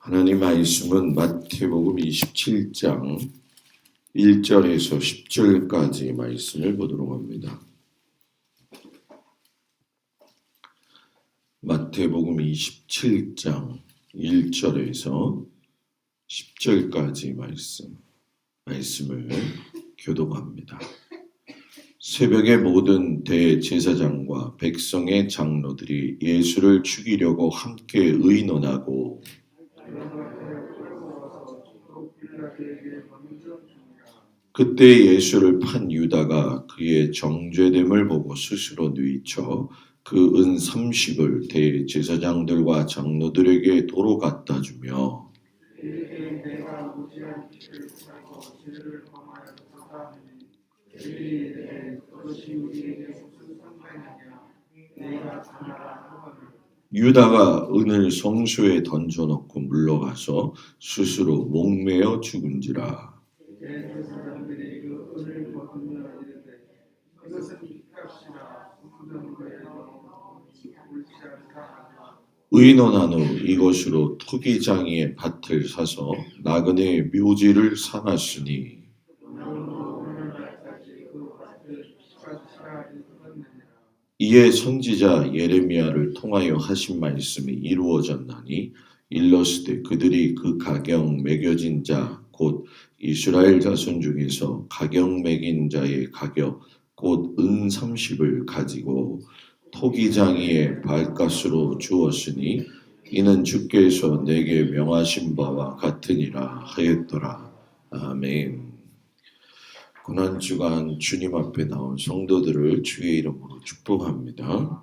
하나님 말씀은 마태복음 27장 1절에서 10절까지 말씀을 보도록 합니다. 마태복음 27장 1절에서 10절까지 말씀을 교독합니다. 새벽에 모든 대제사장과 백성의 장로들이 예수를 죽이려고 함께 의논하고 그때 예수를 판 유다가 그의 정죄됨을 보고 스스로 뉘쳐 그 은 30을 대제사장들과 장로들에게 도로 갖다 주며 유다가 은을 성소에 던져놓고 물러가서 스스로 목매어 죽은지라. 의논한 후 이것으로 토기장이의 밭을 사서 나그네의 묘지를 삼았으니 이에 선지자 예레미야를 통하여 하신 말씀이 이루어졌나니 일러스되 그들이 그 가경 매겨진 자 곧 이스라엘 자손 중에서 가경 매긴 자의 가격 곧 은 30을 가지고 토기장이의 발가스로 주었으니 이는 주께서 내게 명하신 바와 같으니라 하였더라. 아멘. 고난주간 주님 앞에 나온 성도들을 주의 이름으로 축복합니다.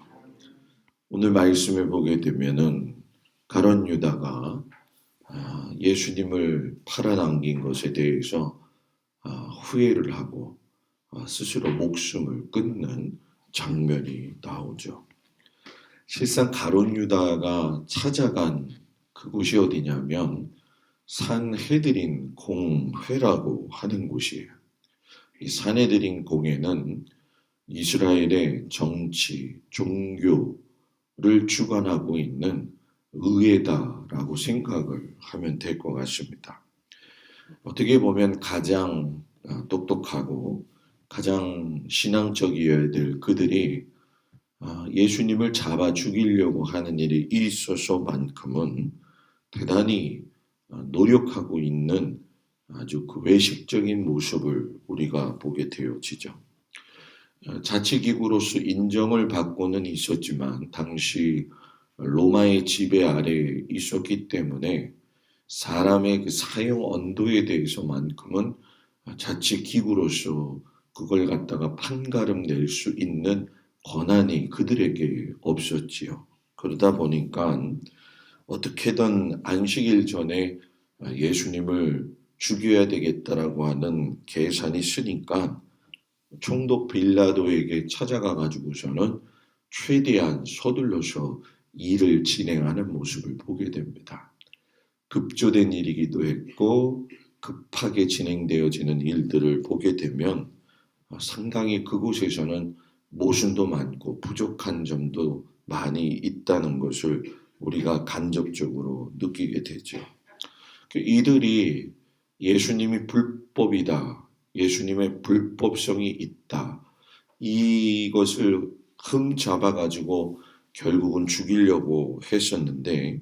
오늘 말씀을 보게 되면은 가룟 유다가 예수님을 팔아넘긴 것에 대해서 후회를 하고 스스로 목숨을 끊는 장면이 나오죠. 실상 가룟 유다가 찾아간 그곳이 어디냐면 산헤드린 공회라고 하는 곳이에요. 이 산헤드린 공회는 이스라엘의 정치, 종교를 주관하고 있는 의회다라고 생각을 하면 될 것 같습니다. 어떻게 보면 가장 똑똑하고 가장 신앙적이어야 될 그들이 예수님을 잡아 죽이려고 하는 일이 있어서만큼은 대단히 노력하고 있는 아주 그 외식적인 모습을 우리가 보게 되어지죠. 자치기구로서 인정을 받고는 있었지만 당시 로마의 지배 아래에 있었기 때문에 사람의 그 사형 언도에 대해서만큼은 자치기구로서 그걸 갖다가 판가름 낼 수 있는 권한이 그들에게 없었지요. 그러다 보니까 어떻게든 안식일 전에 예수님을 죽여야 되겠다라고 하는 계산이 쓰니까 총독 빌라도에게 찾아가 가지고서는 최대한 서둘러서 일을 진행하는 모습을 보게 됩니다. 급조된 일이기도 했고 급하게 진행되어지는 일들을 보게 되면 상당히 그곳에서는 모순도 많고 부족한 점도 많이 있다는 것을 우리가 간접적으로 느끼게 되죠. 이들이 예수님이 불법이다, 예수님의 불법성이 있다, 이것을 흠잡아가지고 결국은 죽이려고 했었는데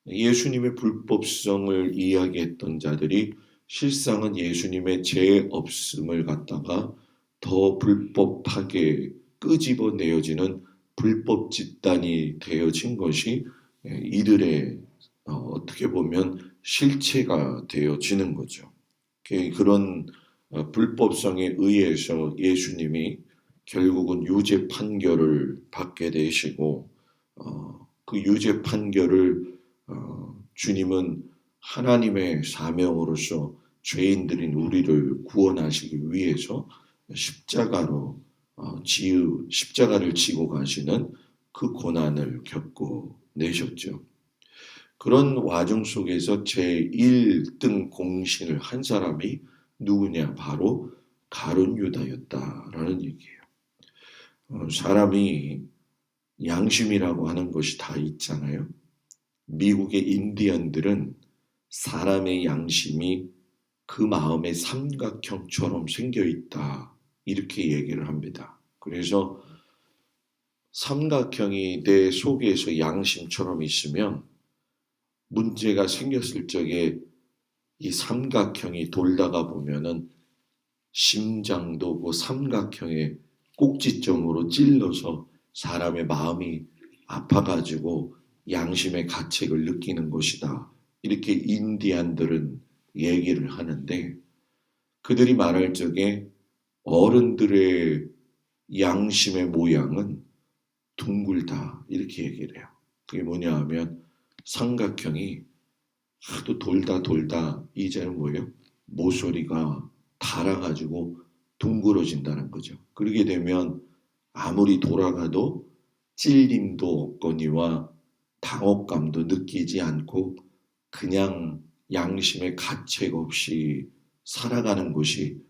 예수님의 불법성을 이야기했던 자들이 실상은 예수님의 죄 없음을 갖다가 더 불법하게 끄집어내어지는 불법 집단이 되어진 것이 이들의 어떻게 보면 실체가 되어지는 거죠. 그런 불법성에 의해서 예수님이 결국은 유죄 판결을 받게 되시고 그 유죄 판결을 주님은 하나님의 사명으로서 죄인들인 우리를 구원하시기 위해서 십자가를 지고 가시는 그 고난을 겪고 내셨죠. 그런 와중 속에서 제1등 공신을 한 사람이 누구냐? 바로 가룟 유다였다라는 얘기예요. 사람이 양심이라고 하는 것이 다 있잖아요. 미국의 인디언들은 사람의 양심이 그 마음의 삼각형처럼 생겨 있다. 이렇게 얘기를 합니다. 그래서 삼각형이 내 속에서 양심처럼 있으면 문제가 생겼을 적에 이 삼각형이 돌다가 보면은 심장도 그 삼각형의 꼭지점으로 찔러서 사람의 마음이 아파가지고 양심의 가책을 느끼는 것이다. 이렇게 인디안들은 얘기를 하는데 그들이 말할 적에 어른들의 양심의 모양은 둥글다. 이렇게 얘기를 해요. 그게 뭐냐 하면 삼각형이 하도 돌다 이제는 뭐예요? 모서리가 닳아가지고 둥그러진다는 거죠. 그렇게 되면 아무리 돌아가도 찔림도 없거니와 당혹감도 느끼지 않고 그냥 양심의 가책 없이 살아가는 것이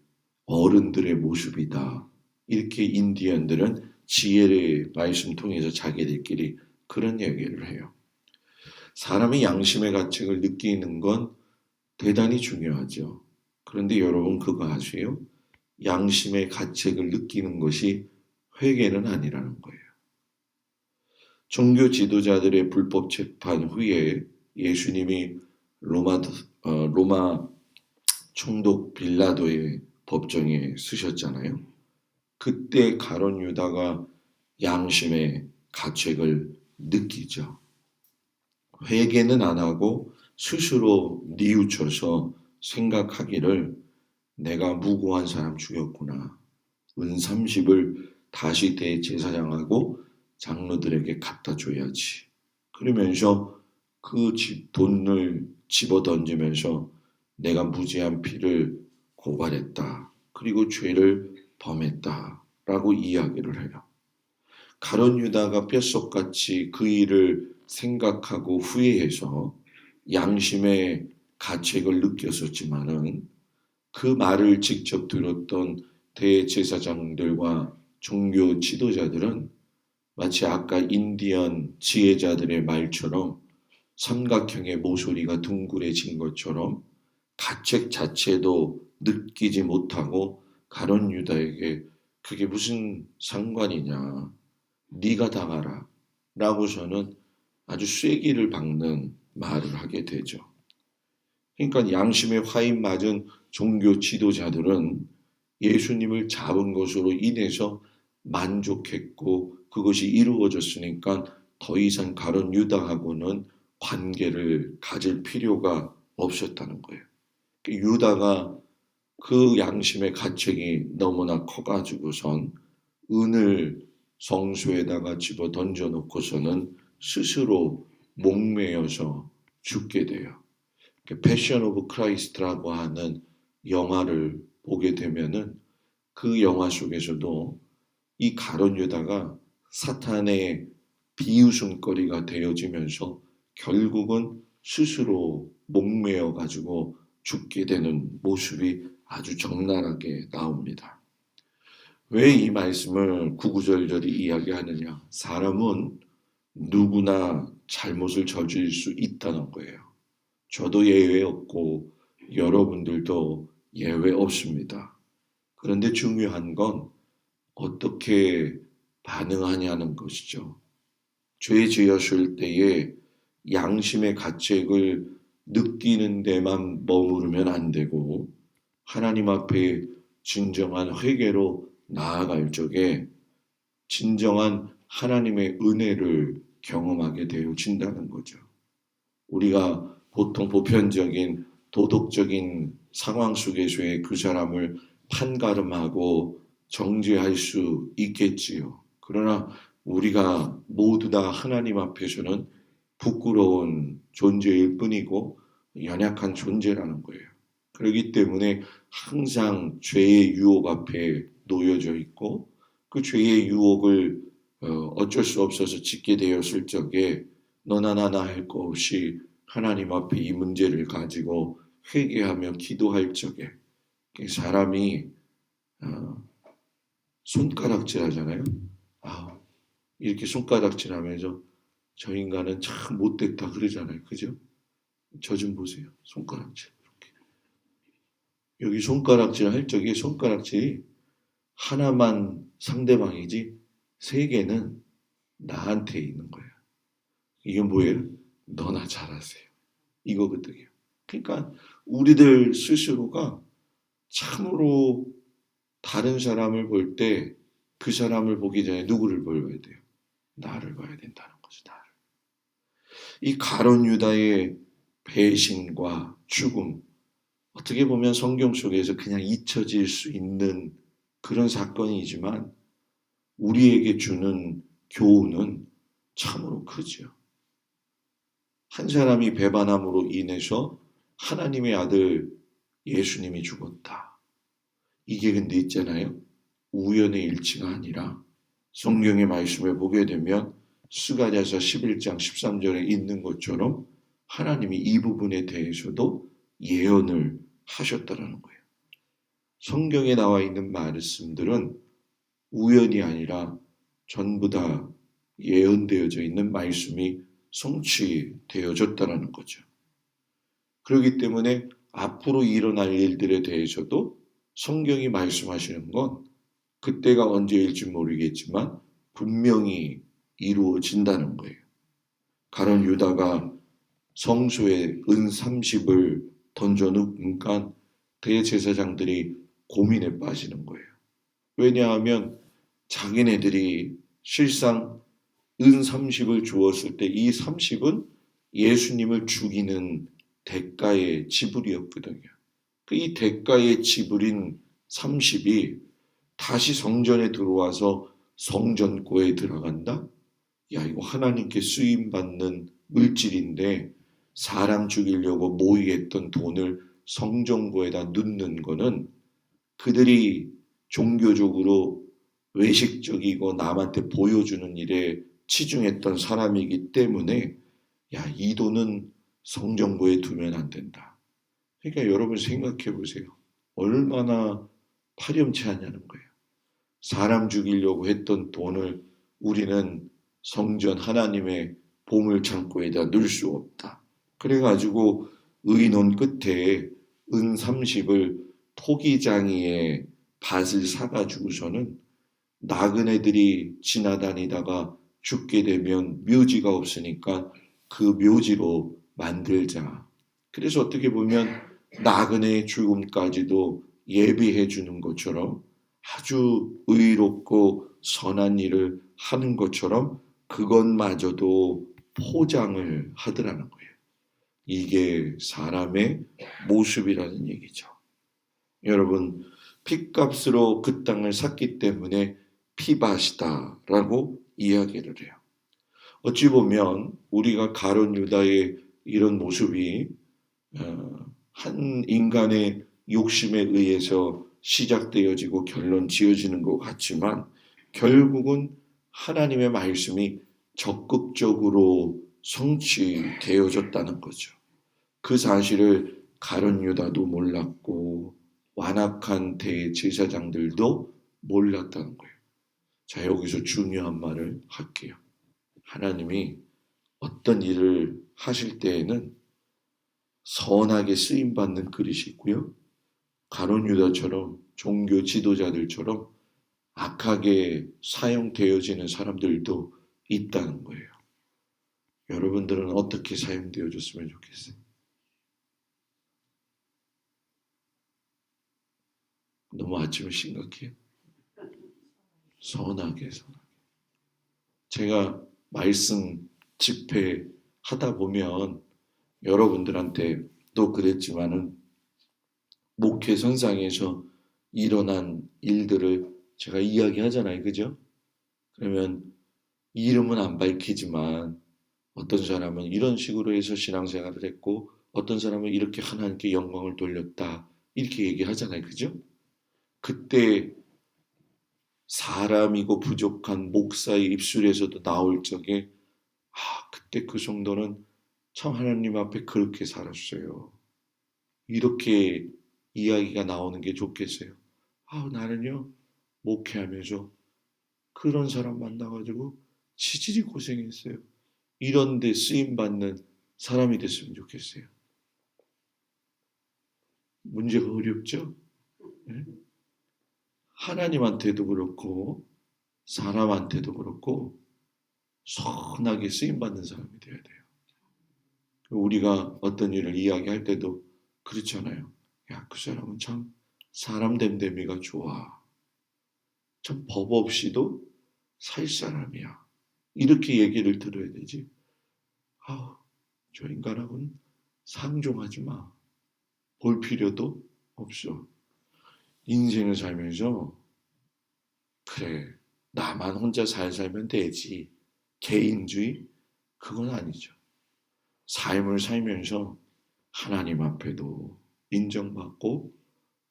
어른들의 모습이다. 이렇게 인디언들은 지혜의 말씀 통해서 자기들끼리 그런 얘기를 해요. 사람의 양심의 가책을 느끼는 건 대단히 중요하죠. 그런데 여러분 그거 아세요? 양심의 가책을 느끼는 것이 회개는 아니라는 거예요. 종교 지도자들의 불법 재판 후에 예수님이 로마 총독 빌라도의 법정에 서셨잖아요. 그때 가룟 유다가 양심의 가책을 느끼죠. 회개는 안 하고 스스로 뉘우쳐서 생각하기를 내가 무고한 사람 죽였구나. 은 30을 다시 대제사장하고 장로들에게 갖다 줘야지. 그러면서 그 돈을 집어 던지면서 내가 무죄한 피를 고발했다. 그리고 죄를 범했다. 라고 이야기를 해요. 가룟 유다가 뼛속같이 그 일을 생각하고 후회해서 양심의 가책을 느꼈었지만은 그 말을 직접 들었던 대제사장들과 종교 지도자들은 마치 아까 인디언 지혜자들의 말처럼 삼각형의 모서리가 둥그레진 것처럼 가책 자체도 느끼지 못하고 가룟 유다에게 그게 무슨 상관이냐 네가 당하라 라고서는 아주 쐐기를 박는 말을 하게 되죠. 그러니까 양심의 화인 맞은 종교 지도자들은 예수님을 잡은 것으로 인해서 만족했고 그것이 이루어졌으니까 더 이상 가룟 유다하고는 관계를 가질 필요가 없었다는 거예요. 유다가 그 양심의 가책이 너무나 커가지고선 은을 성소에다가 집어 던져놓고서는 스스로 목매여서 죽게 돼요. 패션 오브 크라이스트라고 하는 영화를 보게 되면은 그 영화 속에서도 이 가룟 유다가 사탄의 비웃음거리가 되어지면서 결국은 스스로 목매어 가지고 죽게 되는 모습이 아주 적나라하게 나옵니다. 왜 이 말씀을 구구절절히 이야기하느냐? 사람은 누구나 잘못을 저질 수 있다는 거예요. 저도 예외 없고 여러분들도 예외 없습니다. 그런데 중요한 건 어떻게 반응하냐는 것이죠. 죄 지었을 때에 양심의 가책을 느끼는 데만 머무르면 안 되고 하나님 앞에 진정한 회개로 나아갈 적에 진정한 하나님의 은혜를 경험하게 되어진다는 거죠. 우리가 보통 보편적인 도덕적인 상황 속에서의 그 사람을 판가름하고 정죄할 수 있겠지요. 그러나 우리가 모두 다 하나님 앞에서는 부끄러운 존재일 뿐이고 연약한 존재라는 거예요. 그렇기 때문에 항상 죄의 유혹 앞에 놓여져 있고 그 죄의 유혹을 어쩔 수 없어서 짓게 되었을 적에 너나 나나 할 것 없이 하나님 앞에 이 문제를 가지고 회개하며 기도할 적에 사람이 손가락질 하잖아요. 이렇게 손가락질 하면서 저 인간은 참 못됐다 그러잖아요. 그죠? 저 좀 보세요. 손가락질. 이렇게. 여기 손가락질 할 적에 손가락질이 하나만 상대방이지 세 개는 나한테 있는 거예요. 이게 뭐예요? 너나 잘하세요. 이거거든요. 그러니까 우리들 스스로가 참으로 다른 사람을 볼 때 그 사람을 보기 전에 누구를 봐야 돼요? 나를 봐야 된다는 거죠. 나를. 이 가룟 유다의 배신과 죽음, 어떻게 보면 성경 속에서 그냥 잊혀질 수 있는 그런 사건이지만 우리에게 주는 교훈은 참으로 크죠. 한 사람이 배반함으로 인해서 하나님의 아들 예수님이 죽었다. 이게 근데 있잖아요. 우연의 일치가 아니라 성경의 말씀을 보게 되면 스가랴서 11장 13절에 있는 것처럼 하나님이 이 부분에 대해서도 예언을 하셨다라는 거예요. 성경에 나와 있는 말씀들은 우연이 아니라 전부 다 예언되어져 있는 말씀이 성취되어졌다라는 거죠. 그렇기 때문에 앞으로 일어날 일들에 대해서도 성경이 말씀하시는 건 그때가 언제일지 모르겠지만 분명히 이루어진다는 거예요. 가룟 유다가 성소에 은 30을 던져놓으니까 대제사장들이 고민에 빠지는 거예요. 왜냐하면 자기네들이 실상 은 30을 주었을 때 이 30은 예수님을 죽이는 대가의 지불이었거든요. 이 대가의 지불인 30이 다시 성전에 들어와서 성전고에 들어간다? 야, 이거 하나님께 쓰임받는 물질인데 사람 죽이려고 모의했던 돈을 성전고에다 넣는 거는 그들이 종교적으로 외식적이고 남한테 보여주는 일에 치중했던 사람이기 때문에 야, 이 돈은 성전고에 두면 안 된다. 그러니까 여러분 생각해 보세요. 얼마나 파렴치하냐는 거예요. 사람 죽이려고 했던 돈을 우리는 성전 하나님의 보물창고에다 넣을 수 없다. 그래가지고 의논 끝에 은 30을 토기장이의 밭을 사가지고서는 나그네들이 지나다니다가 죽게 되면 묘지가 없으니까 그 묘지로 만들자. 그래서 어떻게 보면 나그네의 죽음까지도 예비해 주는 것처럼 아주 의롭고 선한 일을 하는 것처럼 그것마저도 포장을 하더라는 거예요. 이게 사람의 모습이라는 얘기죠. 여러분, 핏값으로 그 땅을 샀기 때문에 피밭이다라고 이야기를 해요. 어찌 보면 우리가 가룟 유다의 이런 모습이 한 인간의 욕심에 의해서 시작되어지고 결론 지어지는 것 같지만 결국은 하나님의 말씀이 적극적으로 성취되어졌다는 거죠. 그 사실을 가룟 유다도 몰랐고 완악한 대제사장들도 몰랐다는 거예요. 자, 여기서 중요한 말을 할게요. 하나님이 어떤 일을 하실 때에는 선하게 쓰임받는 그릇이 있고요. 가룟 유다처럼 종교 지도자들처럼 악하게 사용되어지는 사람들도 있다는 거예요. 여러분들은 어떻게 사용되어졌으면 좋겠어요? 너무 아침에 심각해요. 선하게. 제가 말씀 집회 하다 보면 여러분들한테 또 그랬지만은 목회선상에서 일어난 일들을 제가 이야기하잖아요. 그죠? 그러면 이름은 안 밝히지만 어떤 사람은 이런 식으로 해서 신앙생활을 했고 어떤 사람은 이렇게 하나님께 영광을 돌렸다. 이렇게 얘기하잖아요. 그죠? 그때 사람이고 부족한 목사의 입술에서도 나올 적에 그때 그 정도는 참 하나님 앞에 그렇게 살았어요. 이렇게 이야기가 나오는 게 좋겠어요. 나는요 목회하면서 그런 사람 만나가지고 지질이 고생했어요. 이런 데 쓰임받는 사람이 됐으면 좋겠어요. 문제가 어렵죠? 예? 하나님한테도 그렇고 사람한테도 그렇고 선하게 쓰임받는 사람이 되어야 돼요. 우리가 어떤 일을 이야기할 때도 그렇잖아요. 야, 그 사람은 참 사람 됨됨이가 좋아. 참 법 없이도 살 사람이야. 이렇게 얘기를 들어야 되지. 아우, 저 인간하고는 상종하지 마. 볼 필요도 없어. 인생을 살면서 그래, 나만 혼자 잘 살면 되지. 개인주의? 그건 아니죠. 삶을 살면서 하나님 앞에도 인정받고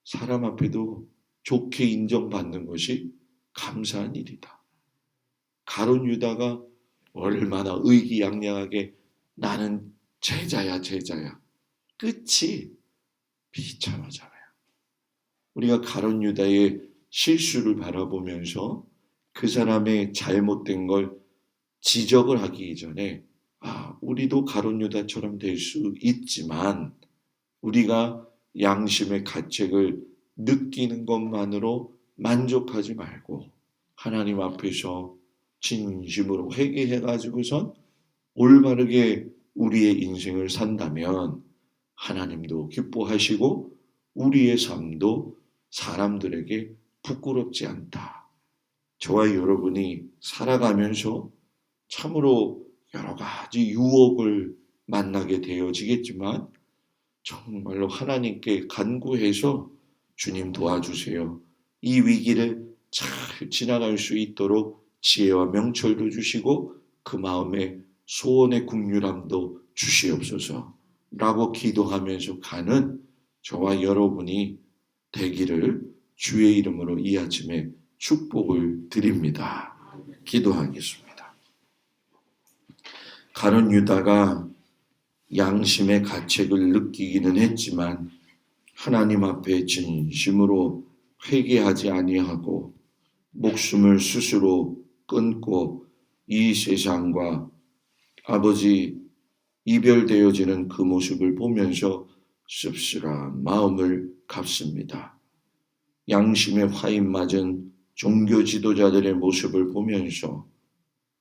사람 앞에도 좋게 인정받는 것이 감사한 일이다. 가룟 유다가 얼마나 의기양양하게 나는 제자야, 제자야. 끝이 비참하잖아요. 우리가 가룟 유다의 실수를 바라보면서 그 사람의 잘못된 걸 지적을 하기 이전에 우리도 가룟 유다처럼 될 수 있지만 우리가 양심의 가책을 느끼는 것만으로 만족하지 말고 하나님 앞에서 진심으로 회개해가지고선 올바르게 우리의 인생을 산다면 하나님도 기뻐하시고 우리의 삶도 사람들에게 부끄럽지 않다. 저와 여러분이 살아가면서 참으로 여러 가지 유혹을 만나게 되어지겠지만 정말로 하나님께 간구해서 주님 도와주세요. 이 위기를 잘 지나갈 수 있도록 지혜와 명철도 주시고 그 마음에 소원의 긍휼함도 주시옵소서 라고 기도하면서 가는 저와 여러분이 되기를 주의 이름으로 이 아침에 축복을 드립니다. 기도하겠습니다. 가룟 유다가 양심의 가책을 느끼기는 했지만 하나님 앞에 진심으로 회개하지 아니하고 목숨을 스스로 끊고 이 세상과 아버지 이별되어지는 그 모습을 보면서 씁쓸한 마음을 갖습니다. 양심의 화인 맞은 종교 지도자들의 모습을 보면서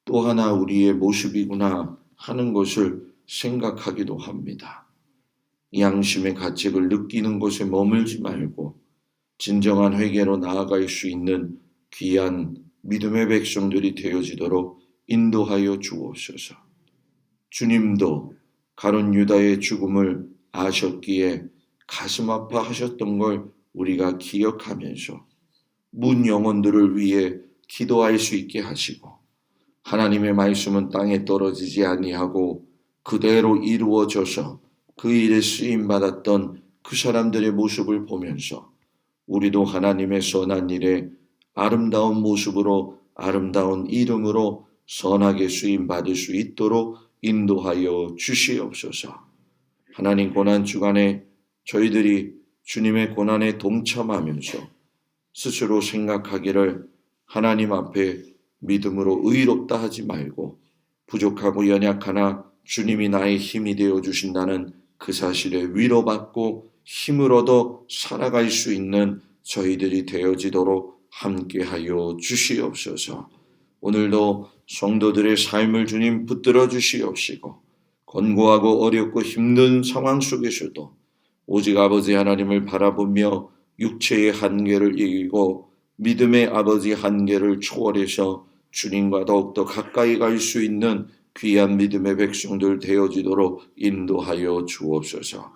또 하나 우리의 모습이구나 하는 것을 생각하기도 합니다. 양심의 가책을 느끼는 곳에 머물지 말고 진정한 회개로 나아갈 수 있는 귀한 믿음의 백성들이 되어지도록 인도하여 주옵소서. 주님도 가룟 유다의 죽음을 아셨기에 가슴 아파하셨던 걸 우리가 기억하면서 문 영혼들을 위해 기도할 수 있게 하시고 하나님의 말씀은 땅에 떨어지지 아니하고 그대로 이루어져서 그 일에 쓰임받았던 그 사람들의 모습을 보면서 우리도 하나님의 선한 일에 아름다운 모습으로 아름다운 이름으로 선하게 쓰임받을 수 있도록 인도하여 주시옵소서. 하나님 고난주간에 저희들이 주님의 고난에 동참하면서 스스로 생각하기를 하나님 앞에 믿음으로 의롭다 하지 말고 부족하고 연약하나 주님이 나의 힘이 되어 주신다는 그 사실에 위로받고 힘을 얻어 살아갈 수 있는 저희들이 되어지도록 함께하여 주시옵소서. 오늘도 성도들의 삶을 주님 붙들어 주시옵시고 권고하고 어렵고 힘든 상황 속에서도 오직 아버지 하나님을 바라보며 육체의 한계를 이기고 믿음의 아버지 한계를 초월해서 주님과 더욱더 가까이 갈 수 있는 귀한 믿음의 백성들 되어지도록 인도하여 주옵소서.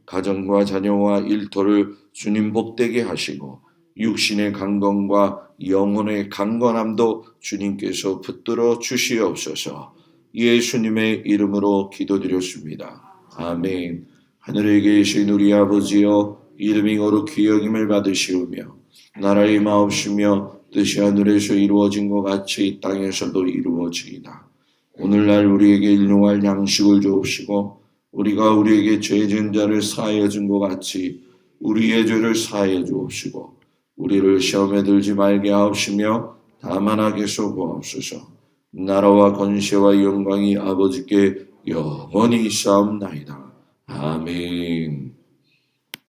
가정과 자녀와 일터를 주님 복되게 하시고 육신의 강건과 영혼의 강건함도 주님께서 붙들어 주시옵소서. 예수님의 이름으로 기도드렸습니다. 아멘. 하늘에 계신 우리 아버지여 이름이 거룩히 여김을 받으시오며 나라의 마옵시며 뜻이 하늘에서 이루어진 것 같이 이 땅에서도 이루어지이다. 오늘날 우리에게 일용할 양식을 주옵시고 우리가 우리에게 죄 지은 자를 사하여 준 것 같이 우리의 죄를 사하여 주옵시고 우리를 시험에 들지 말게 하옵시며 다만 악에서 구하옵소서. 나라와 권세와 영광이 아버지께 영원히 있사옵나이다. 아멘.